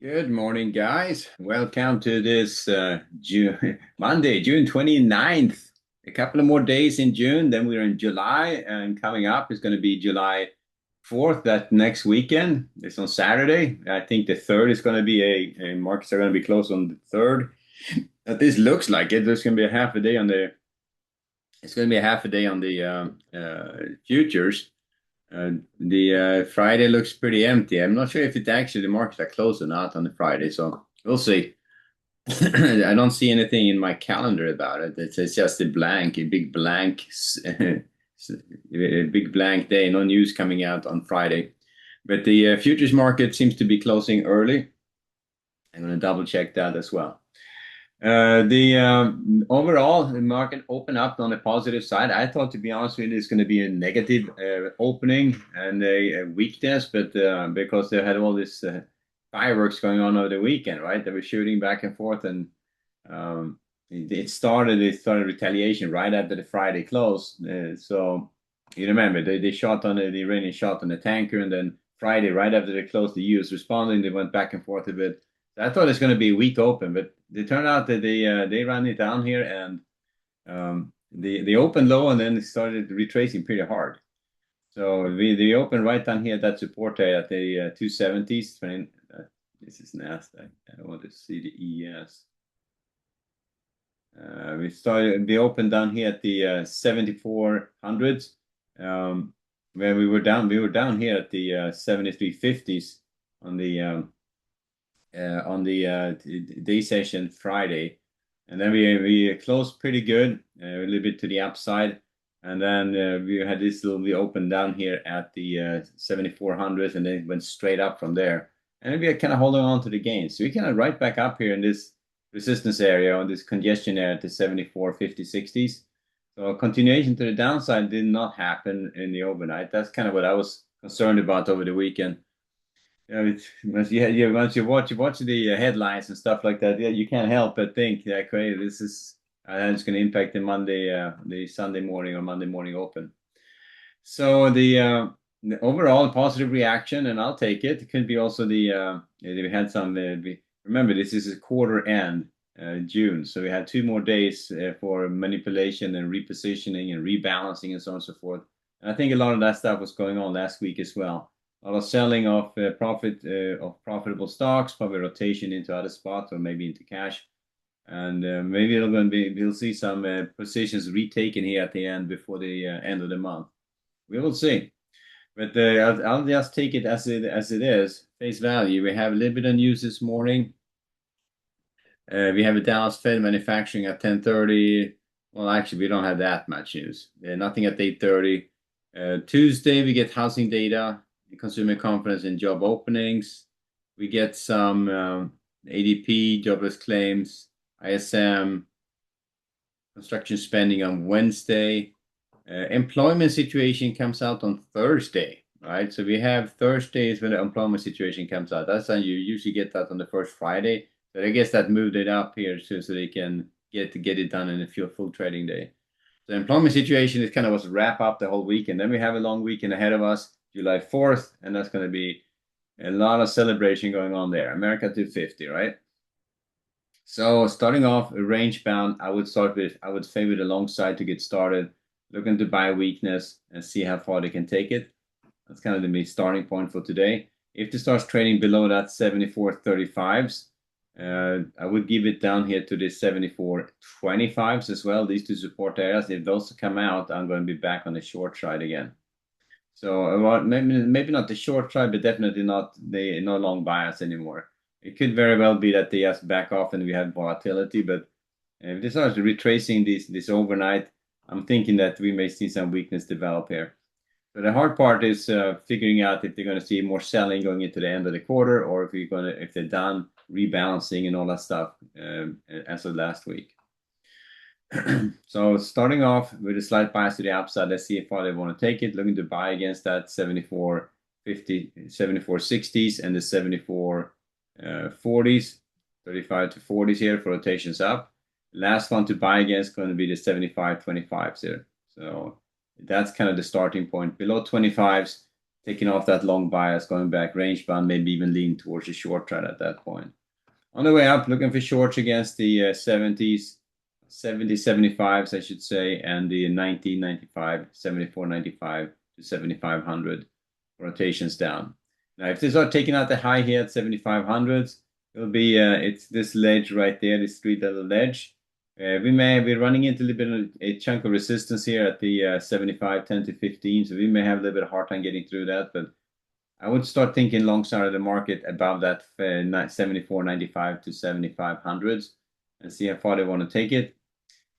Good morning, guys. Welcome to this Monday, June 29th. A couple of more days in June, then we're in July, and coming up is going to be July 4th, that next weekend. It's on Saturday. I think the 3rd is going to be markets are going to be closed on the 3rd. This looks like it. There's going to be a half a day on it's going to be a half a day on the futures. The Friday looks pretty empty. I'm not sure if it actually the markets are closed or not on the Friday, so we'll see. I don't see anything in my calendar about it. It's just a big blank, a big blank day. No news coming out on Friday, but the futures market seems to be closing early. I'm going to double check that as well. The overall the market opened up on the positive side. I thought, to be honest with you, it's going to be a negative opening and a weakness, but because they had all this fireworks going on over the weekend, right? They were shooting back and forth, and it started retaliation right after the Friday close. So you remember they shot on the Iranian shot on the tanker, and then Friday right after they closed, the U.S. responding. They went back and forth a bit. I thought it's going to be a weak open, but it turned out that they ran it down here, and they opened low and then it started retracing pretty hard. So they opened right down here at that support area at the 270s. This is Nasdaq. I want to see the ES. They opened down here at the 7400s, where we were down here at the 7350s on the day session Friday, and then we closed pretty good, a little bit to the upside, and then we had this little we opened down here at the 7400s, and then it went straight up from there, and we are kind of holding on to the gains. So we kind of right back up here in this resistance area, on this congestion area at the 74, 50, 60s. So a continuation to the downside did not happen in the overnight. That's kind of what I was concerned about over the weekend. Once you watch the headlines and stuff like that, yeah, you can't help but think, yeah, okay, this is it's going to impact the Sunday morning or Monday morning open. So the overall positive reaction, and I'll take it. It could be also we had some. Remember, this is a quarter end, June, so we had 2 more days for manipulation and repositioning and rebalancing and so on and so forth. And I think a lot of that stuff was going on last week as well. A lot of selling of profitable stocks, probably rotation into other spots or maybe into cash, and maybe we'll see some positions retaken here at the end before the end of the month. We will see, but I'll just take it as it is, face value. We have a little bit of news this morning. We have a Dallas Fed manufacturing at 10:30. Well, actually, we don't have that much news. Nothing at 8:30. Tuesday, we get housing data, consumer confidence and job openings. We get some ADP, jobless claims, ISM, construction spending on Wednesday. Employment situation comes out on Thursday, right? So we have Thursdays when the employment situation comes out. That's when you usually get that on the first Friday. But I guess that moved it up here so they can get it done in a full trading day. The employment situation is kind of what's wrap up the whole week, and then we have a long weekend ahead of us, July 4th, and that's going to be a lot of celebration going on there. America 250, right? So starting off range bound, I would favor the long side to get started, looking to buy weakness and see how far they can take it. That's kind of the starting point for today. If it starts trading below that 74.35s, I would give it down here to the 74.25s as well. These two support areas. If those come out, I'm going to be back on the short side again. So maybe not the short side, but definitely not no long bias anymore. It could very well be that they just back off and we have volatility. But if they start retracing this overnight, I'm thinking that we may see some weakness develop here. So the hard part is figuring out if they're going to see more selling going into the end of the quarter, or if they're done rebalancing and all that stuff as of last week. So starting off with a slight bias to the upside, let's see how far they want to take it. Looking to buy against that 74.50, 74.60s and the 74.40s, 35 to 40s here for rotations up. Last one to buy against is going to be the 75.25s here. So that's kind of the starting point. Below 25s, taking off that long bias, going back range bound, maybe even lean towards a short trend at that point. On the way up, looking for shorts against the 70s, 70, 75s, I should say, and the 90, 95, 74, 95 to 7,500 rotations down. Now, if they start taking out the high here at 7,500s, it'll be it's this ledge right there, this street-level ledge. We may be running into a little bit of a chunk of resistance here at the 75, 10 to 15, so we may have a little bit of hard time getting through that, but I would start thinking long side of the market above that 74.95 to 7,500s and see how far they want to take it.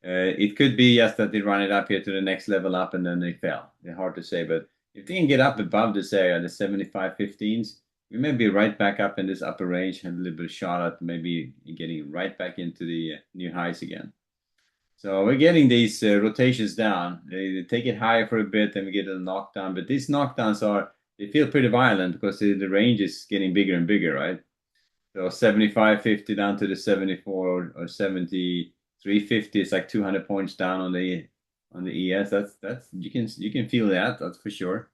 It could be just that they run it up here to the next level up and then they fell. It's hard to say, but if they can get up above this area, the 75.15s, we may be right back up in this upper range, have a little bit of shot at maybe getting right back into the new highs again. So we're getting these rotations down. They take it higher for a bit, then we get a knockdown. But these knockdowns they feel pretty violent because the range is getting bigger and bigger, right? So 75.50 down to the 74 or 73.50 is like 200 points down on the ES. That's you can feel that's for sure.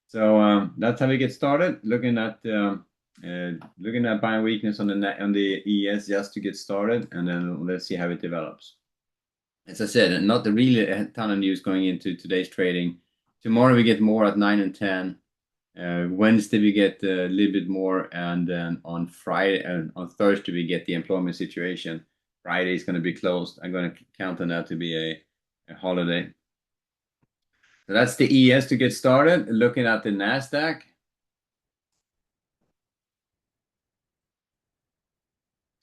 So that's how we get started. Looking at buying weakness on the ES just to get started, and then let's see how it develops. As I said, not really a ton of news going into today's trading. Tomorrow we get more at 9 and 10. Wednesday we get a little bit more, and then on Friday and on Thursday we get the employment situation. Friday is going to be closed. I'm going to count on that to be a holiday. So that's the ES to get started. Looking at the NASDAQ.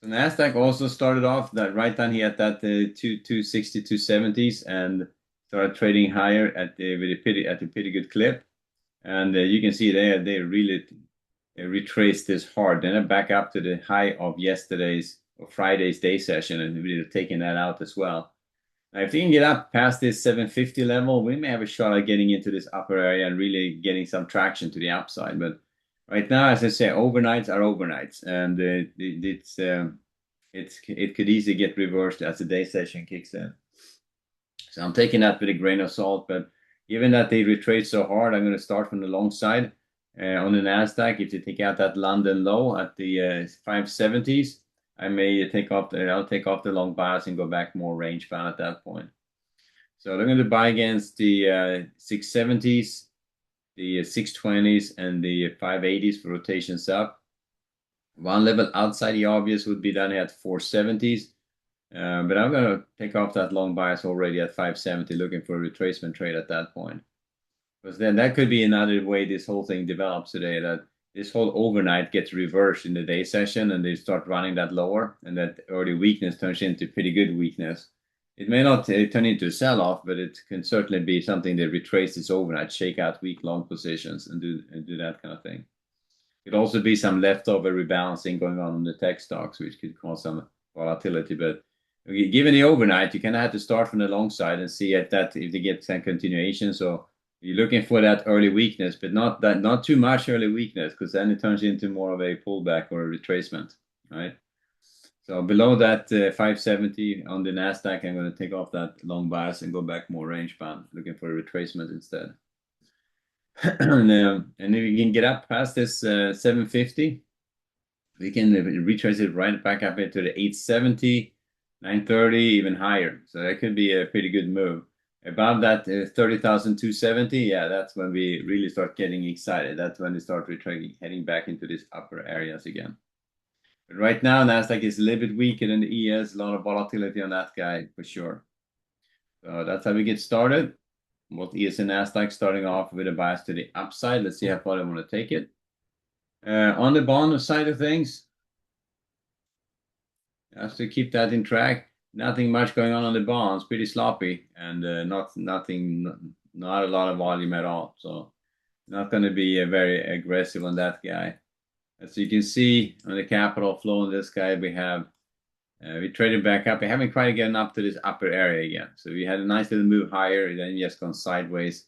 So NASDAQ also started off that right down here at that 260, 270s and started trading higher at a pretty good clip. And you can see they really retraced this hard. Then back up to the high of yesterday's or Friday's day session, and really taking that out as well. Now, if they can get up past this 750 level, we may have a shot at getting into this upper area and really getting some traction to the upside. But right now, as I say, overnights are overnights, and it could easily get reversed as the day session kicks in. So I'm taking that with a grain of salt, but given that they retrace so hard, I'm going to start from the long side on the NASDAQ. If they take out that London low at the 570s, I may I'll take off the long bias and go back more range bound at that point. So they're going to buy against the 670s, the 620s, and the 580s for rotations up. One level outside the obvious would be down here at 470s. But I'm going to take off that long bias already at 570, looking for a retracement trade at that point. Because then that could be another way this whole thing develops today, that this whole overnight gets reversed in the day session and they start running that lower, and that early weakness turns into pretty good weakness. It may not turn into a sell-off, but it can certainly be something that retraces overnight, shake out weak long positions and do that kind of thing. It could also be some leftover rebalancing going on in the tech stocks, which could cause some volatility. But given the overnight, you kind of have to start from the long side and see if they get some continuation. So you're looking for that early weakness, but not too much early weakness, because then it turns into more of a pullback or a retracement, right? So below that 570 on the NASDAQ, I'm going to take off that long bias and go back more range bound, looking for a retracement instead. And if we can get up past this 750, we can retrace it right back up into the 870, 930, even higher. So that could be a pretty good move. Above that 30,270, yeah, that's when we really start getting excited. That's when they start retracing, heading back into these upper areas again. But right now, NASDAQ is a little bit weaker than the ES. A lot of volatility on that guy for sure. So that's how we get started. Both ES and NASDAQ starting off with a bias to the upside. Let's see how far I want to take it. On the bond side of things, just to keep that in track, nothing much going on the bonds, pretty sloppy, and not a lot of volume at all. So not going to be very aggressive on that guy. As you can see on the capital flow on this guy, we traded back up. We haven't quite gotten up to this upper area again. So we had a nice little move higher, then just gone sideways,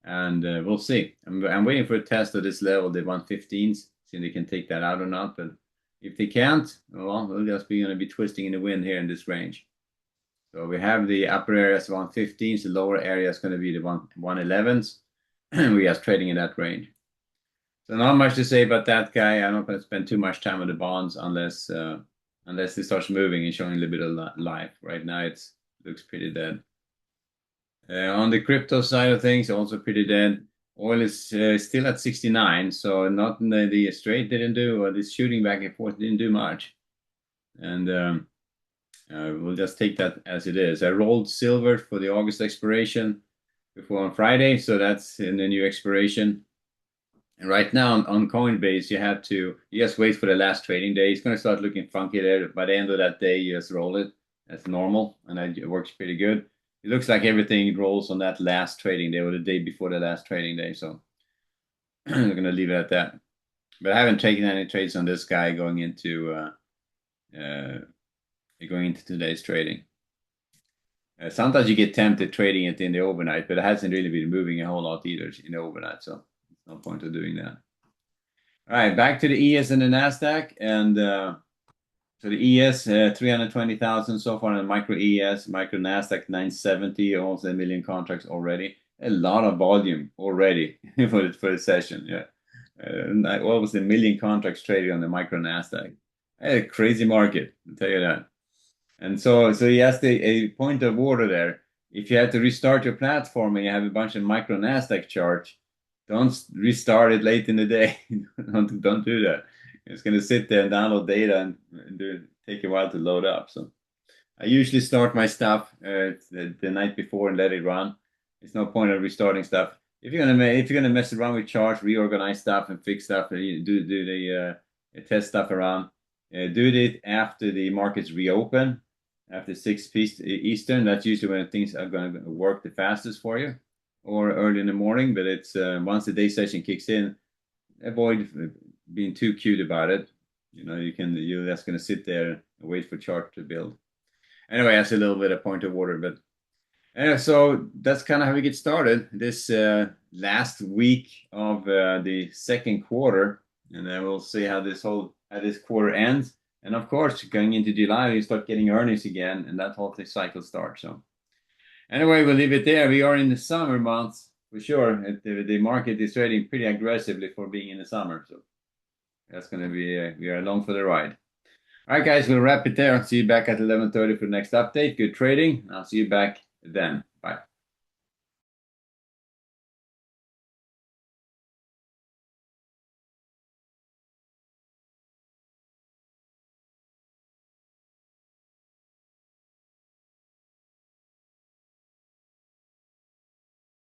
and we'll see. I'm waiting for a test of this level, the 115s, see if they can take that out or not. But if they can't, well, we'll just be going to be twisting in the wind here in this range. So we have the upper areas 115s, the lower area is going to be the 111s. we are trading in that range. So not much to say about that guy. I'm not going to spend too much time on the bonds unless it starts moving and showing a little bit of life. Right now, it looks pretty dead. On the crypto side of things, also pretty dead. Oil is still at 69, so not the straight didn't do, or this shooting back and forth didn't do much. And we'll just take that as it is. I rolled silver for the August expiration before on Friday, so that's in the new expiration. And right now on Coinbase, you just wait for the last trading day. It's going to start looking funky there. By the end of that day, you just roll it. That's normal, and it works pretty good. It looks like everything rolls on that last trading day or the day before the last trading day. So I'm going to leave it at that. But I haven't taken any trades on this guy going into today's trading. Sometimes you get tempted trading it in the overnight, but it hasn't really been moving a whole lot either in the overnight. So there's no point of doing that. All right, back to the ES and the Nasdaq, and so the ES 320,000 so far, and micro ES, micro Nasdaq 970, almost a million contracts already. A lot of volume already for the session. Yeah, almost a million contracts traded on the micro Nasdaq. A crazy market, I'll tell you that. And so he has a point of order there. If you have to restart your platform and you have a bunch of micro Nasdaq charts, don't restart it late in the day. don't do that. It's going to sit there and download data and take a while to load up. So I usually start my stuff the night before and let it run. There's no point of restarting stuff. If you're gonna mess around with charts, reorganize stuff and fix stuff, and do the test stuff around. Do it after the markets reopen, after 6 Eastern. That's usually when things are going to work the fastest for you, or early in the morning. But it's once the day session kicks in, avoid being too cute about it. You're just going to sit there and wait for chart to build. Anyway, that's a little bit of point of order, but so that's kind of how we get started this last week of the second quarter, and then we'll see how this quarter ends. And of course, going into July, we start getting earnings again, and that whole cycle starts. So anyway, we'll leave it there. We are in the summer months for sure. The market is trading pretty aggressively for being in the summer, so that's going to be we are along for the ride. All right, guys, we'll wrap it there. I'll see you back at 11:30 for the next update. Good trading. I'll see you back then. Bye.